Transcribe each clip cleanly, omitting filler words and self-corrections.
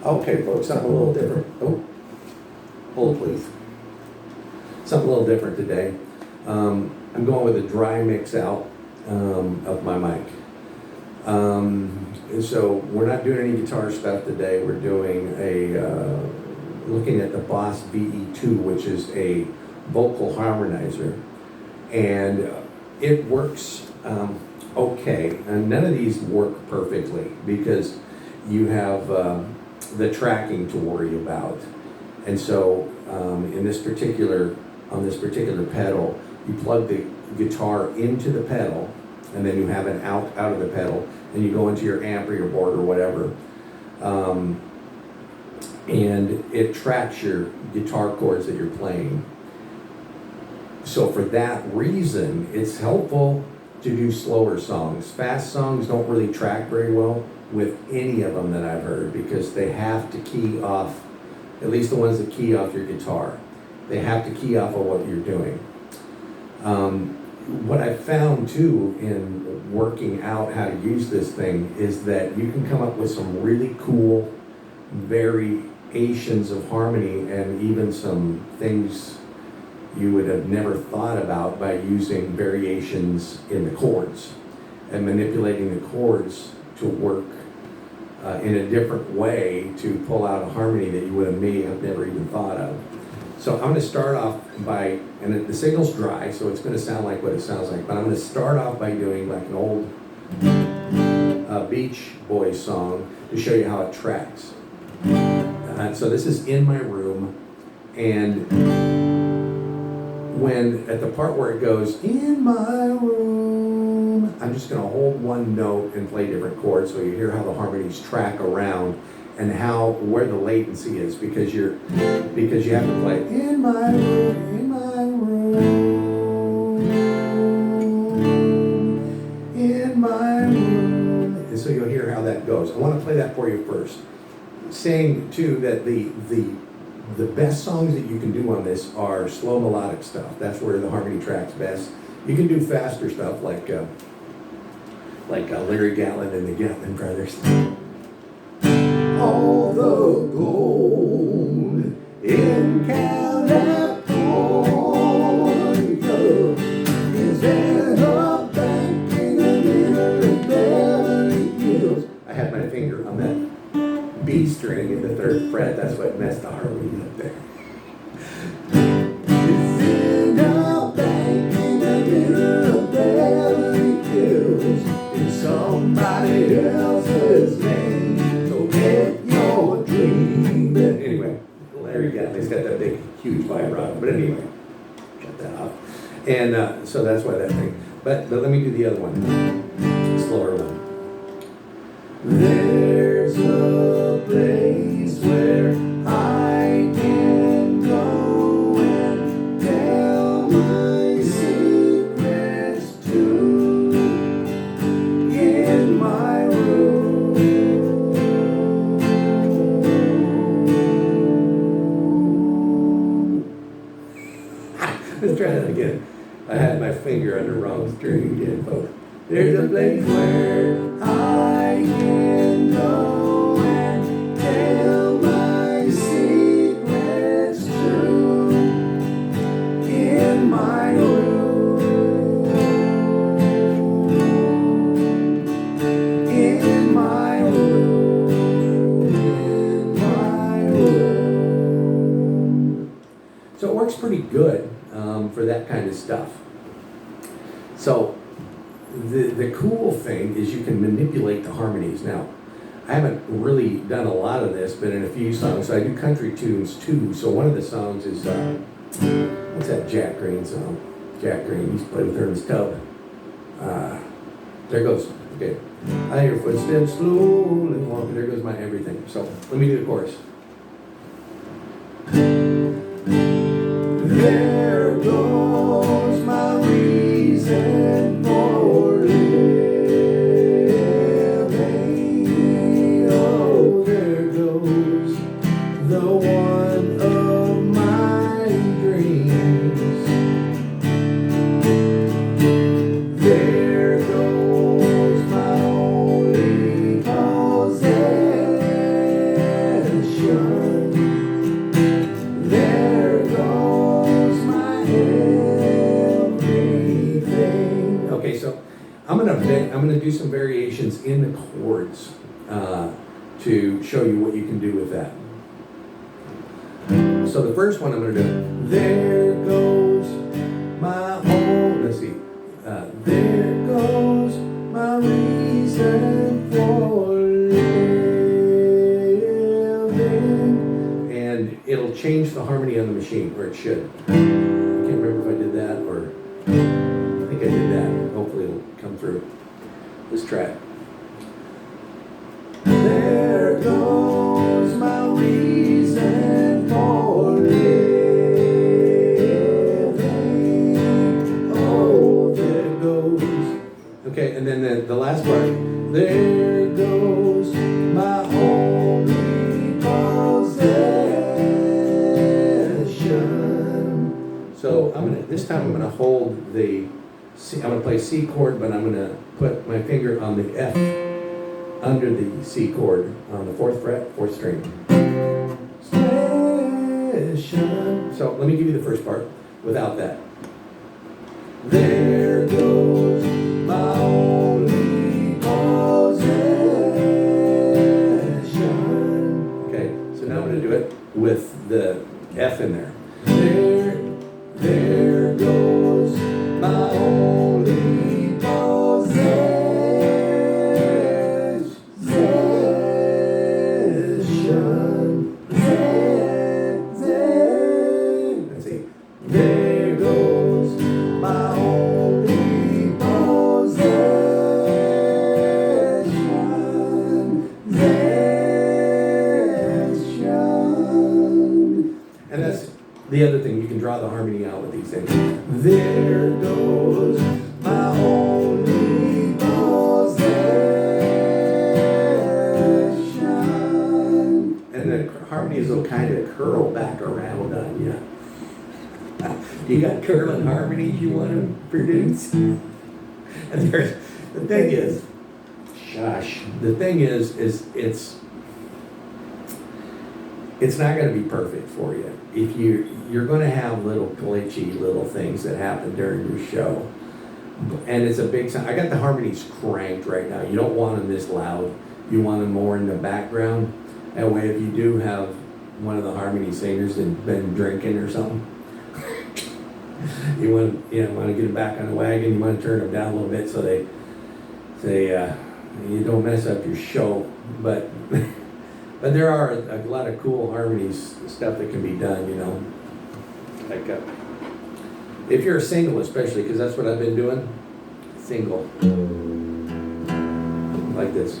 Okay, folks, something a little different. Oh, hold please. Something a little different today. I'm going with a dry mix out of my mic. So we're not doing any guitar stuff today. We're doing looking at the Boss VE2, which is a vocal harmonizer. And it works okay. And none of these work perfectly because you have the tracking to worry about. And so on this particular pedal, you plug the guitar into the pedal, and then you have an out of the pedal, and you go into your amp or your board or whatever, and it tracks your guitar chords that you're playing. So for that reason, it's helpful to do slower songs. Fast songs don't really track very well with any of them that I've heard because they have to key off, at least the ones that key off your guitar. They have to key off of what you're doing. What I found too in working out how to use this thing is that you can come up with some really cool variations of harmony and even some things you would have never thought about by using variations in the chords and manipulating the chords to work in a different way to pull out a harmony that you may have never even thought of. So I'm going to start off by, and the signal's dry, so it's going to sound like what it sounds like, but I'm going to start off by doing like an old Beach Boys song to show you how it tracks. So this is In My Room, and when at the part where it goes, in my room, I'm just going to hold one note and play different chords so you hear how the harmonies track around and where the latency is because you have to play in my room, in my room, and so you'll hear how that goes. I want to play that for you first, saying too that the best songs that you can do on this are slow melodic stuff. That's where the harmony tracks best. You can do faster stuff like Larry Gatlin and the Gatlin Brothers. All the gold in California is in a bank in the middle of Beverly Hills. I had my finger on that B string in the 3rd fret. That's what messed the harmony up there. It's in a bank in the middle of Beverly Hills. It's somebody else's name. Get your dream. Anyway, Larry Gatlin, he's got that big, huge vibrato. But anyway, cut that off. And so that's why that thing. But let me do the other one, slower one. There's a place where I can go and tell my secrets too. In my room. Let's try that again. I had my finger on the wrong string again, folks. There's a place where I can go and tell my secrets true. In my room. In my room. In my room. So it works pretty good for that kind of stuff. So the cool thing is you can manipulate the harmonies. Now, I haven't really done a lot of this, but in a few songs, so I do country tunes too. So one of the songs is, what's that Jack Green song? Jack Green, he's played with Herman's Tub. There goes, okay. I hear footsteps slowly walking, there goes my everything. So let me do the chorus. There goes my reason for living. Oh, there goes the one of my dreams. There goes my only possession. I'm gonna do some variations in the chords to show you what you can do with that. So the first one I'm gonna do, there goes my home. Let's see. There goes my reason for living. And it'll change the harmony on the machine, or it should. I can't remember if I did that, or I think I did that. Hopefully it'll come through this track. There goes my reason for living. Oh, there goes. Okay, and then the last part. There goes my only possession. So this time I'm gonna hold the C. I'm gonna play C chord, but I'm gonna put my finger on the F under the C chord on the 4th fret, 4th string. So let me give you the first part without that. There goes my only possession. Okay, so now I'm going to do it with the F in there. There goes my only possession. Let's see. There goes my only possession. And that's the other thing. You can draw the harmony out with these things. There goes my only possession. And the harmonies will kind of curl back around on you. You got curling harmonies you want to produce? And the thing is, it's not going to be perfect for you. If you're going to have little glitchy little things that happen during your show, and it's a big sound. I got the harmonies cranked right now. You don't want them this loud. You want them more in the background. That way, if you do have one of the harmony singers that's been drinking or something, you want to get them back on the wagon. You want to turn them down a little bit so they you don't mess up your show. But there are a lot of cool harmonies stuff that can be done. Like if you're a single, especially, because that's what I've been doing. Single, like this.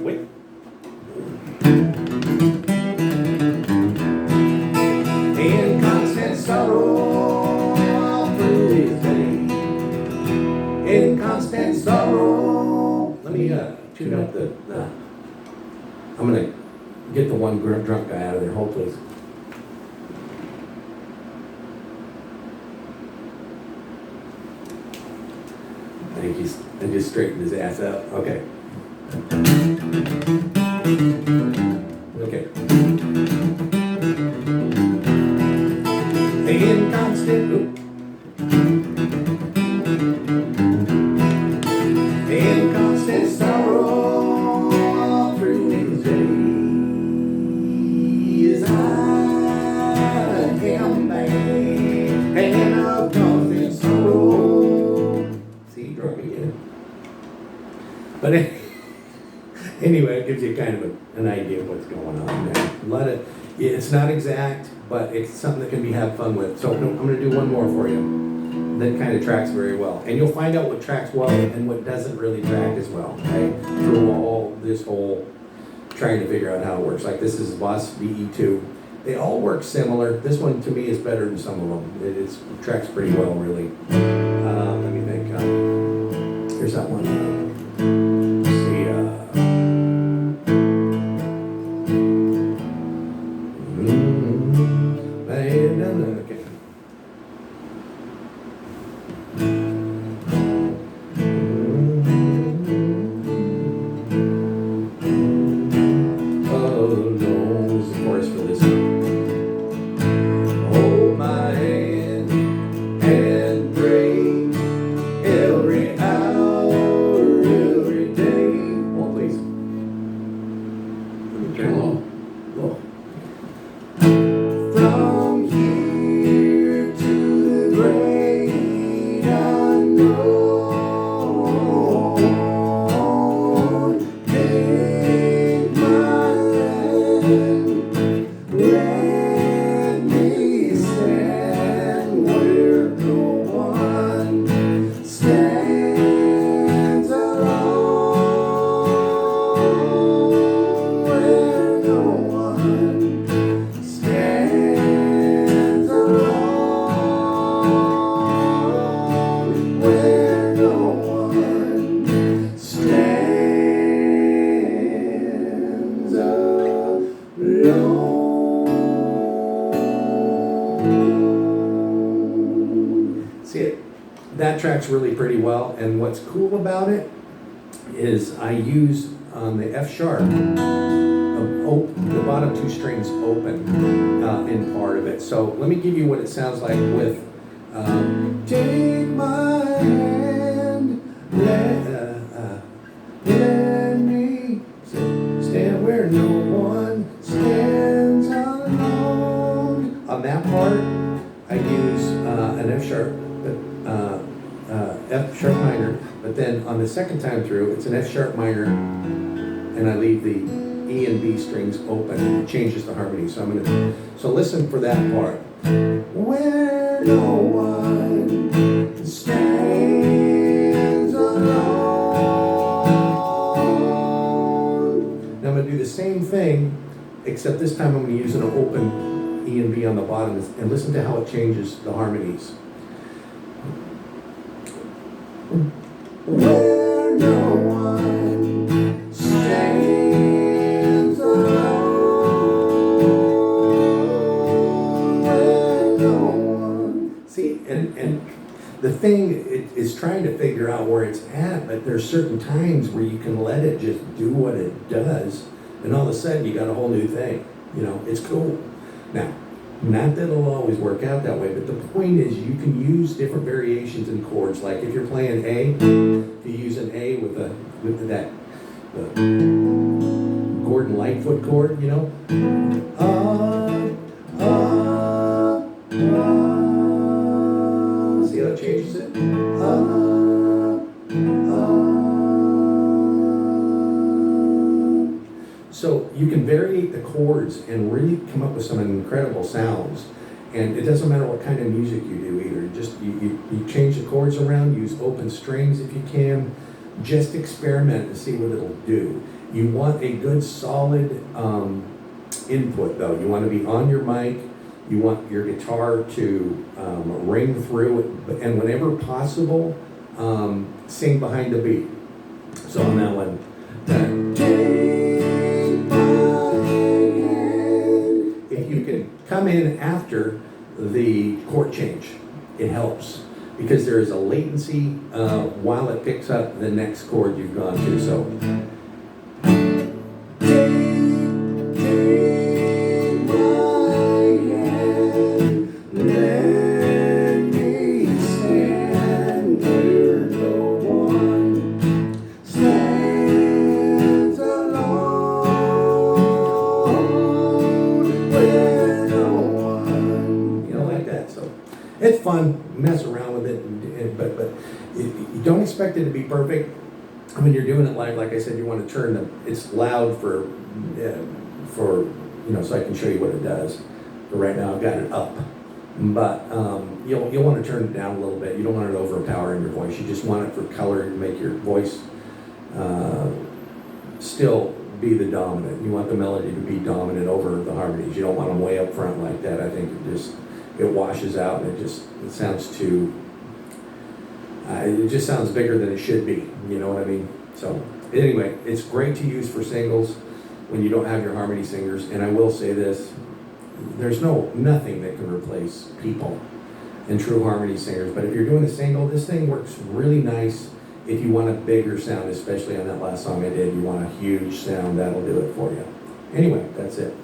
Wait. In constant sorrow all through his day. In constant sorrow. Let me tune up the I'm gonna get the one drunk guy out of there. Hold please. I think I just straightened his ass up. Okay. Okay. In constant sorrow all through his days, I am bad and of constant sorrow. See, drunk again. But anyway, it gives you kind of an idea of what's going on there. It's not exact, but it's something that can be had fun with. So I'm going to do one more for you that kind of tracks very well. And you'll find out what tracks well and what doesn't really track as well, okay? Through all this whole trying to figure out how it works. Like this is Boss VE2. They all work similar. This one to me is better than some of them. It tracks pretty well, really. Let me think. Here's that one. Okay. Oh, no, this is the chorus for this one. Oh, tracks really pretty well, and what's cool about it is I use on the F sharp, the bottom two strings open in part of it. So let me give you what it sounds like with take my hand, let me stand where no one stands alone. On that part, I use an F sharp minor, but then on the second time through, it's an F sharp minor, and I leave the E and B strings open. It changes the harmony. So so listen for that part. Where no one stands alone. Now I'm going to do the same thing, except this time I'm going to use an open E and B on the bottom, and listen to how it changes the harmonies. Where no one stands alone. Where no one. See, and the thing is trying to figure out where it's at, but there's certain times where you can let it just do what it does, and all of a sudden you got a whole new thing. You know, it's cool. Now, not that it'll always work out that way, but the point is you can use different variations in chords. Like if you're playing A, you use an A with that Gordon Lightfoot chord, you know. See how it changes it? So you can variate the chords and really come up with some incredible sounds. And it doesn't matter what kind of music you do either. Just you change the chords around, use open strings if you can. Just experiment and see what it'll do. You want a good solid input though. You want to be on your mic. You want your guitar to ring through it, and whenever possible, sing behind the beat. So on that one, if you can come in after the chord change, it helps because there is a latency while it picks up the next chord you've gone to. So. It's fun, mess around with it, but you don't expect it to be perfect. When you're doing it live, like I said, you want to turn it's loud for so I can show you what it does. But right now I've got it up, but you'll want to turn it down a little bit. You don't want it overpowering your voice. You just want it for color to make your voice still be the dominant. You want the melody to be dominant over the harmonies. You don't want them way up front like that. I think it washes out, and it sounds too, it just sounds bigger than it should be, you know what I mean? So anyway, it's great to use for singles when you don't have your harmony singers, and I will say this, there's nothing that can replace people and true harmony singers, but if you're doing a single, this thing works really nice if you want a bigger sound, especially on that last song I did. You want a huge sound, that'll do it for you. Anyway, that's it.